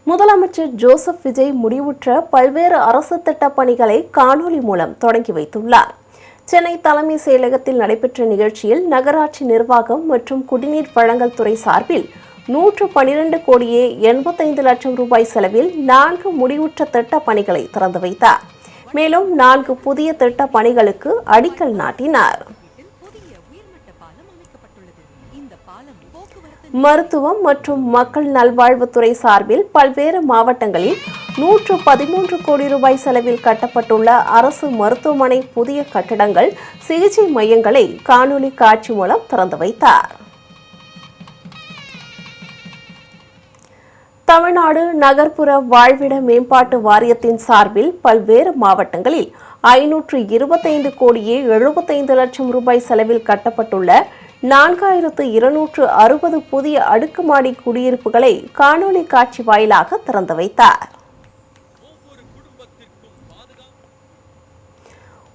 முதலமைச்சர் ஜோசப் விஜய் முடிவுற்ற பல்வேறு அரசு திட்டப் பணிகளை காணொலி மூலம் தொடங்கி வைத்துள்ளார். சென்னை தலைமைச் செயலகத்தில் நடைபெற்ற நிகழ்ச்சியில் நகராட்சி நிர்வாகம் மற்றும் குடிநீர் வழங்கல் துறை சார்பில் 112 கோடியே 85 லட்சம் ரூபாய் செலவில் 4 முடிவுற்ற திட்டப் பணிகளை திறந்து வைத்தார். மேலும் 4 புதிய திட்டப் பணிகளுக்கு அடிக்கல் நாட்டினார். மருத்துவம் மற்றும் மக்கள் நல்வாழ்வுத்துறை சார்பில் பல்வேறு மாவட்டங்களில் 113 கோடி ரூபாய் செலவில் கட்டப்பட்டுள்ள அரசு மருத்துவமனை புதிய கட்டடங்கள், சிகிச்சை மையங்களை காணொலி காட்சி மூலம் திறந்து வைத்தார். தமிழ்நாடு நகர்ப்புற வாழ்விட மேம்பாட்டு வாரியத்தின் சார்பில் பல்வேறு மாவட்டங்களில் 525 கோடியே 75 லட்சம் ரூபாய் செலவில் கட்டப்பட்டுள்ள 4260 புதிய அடுக்குமாடி குடியிருப்புகளை காணொலி காட்சி வாயிலாக திறந்து வைத்தார்.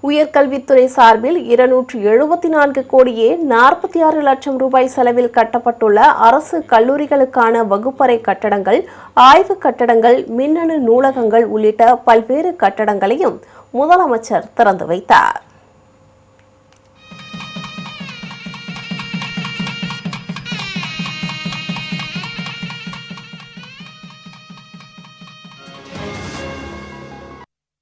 உயர்கல்வித்துறை சார்பில் 274 கோடியே 46 லட்சம் ரூபாய் செலவில் கட்டப்பட்டுள்ள அரசு கல்லூரிகளுக்கான வகுப்பறை கட்டடங்கள், ஆய்வு கட்டடங்கள், மின்னணு நூலகங்கள் உள்ளிட்ட பல்வேறு கட்டடங்களையும் முதலமைச்சர் திறந்து வைத்தார்.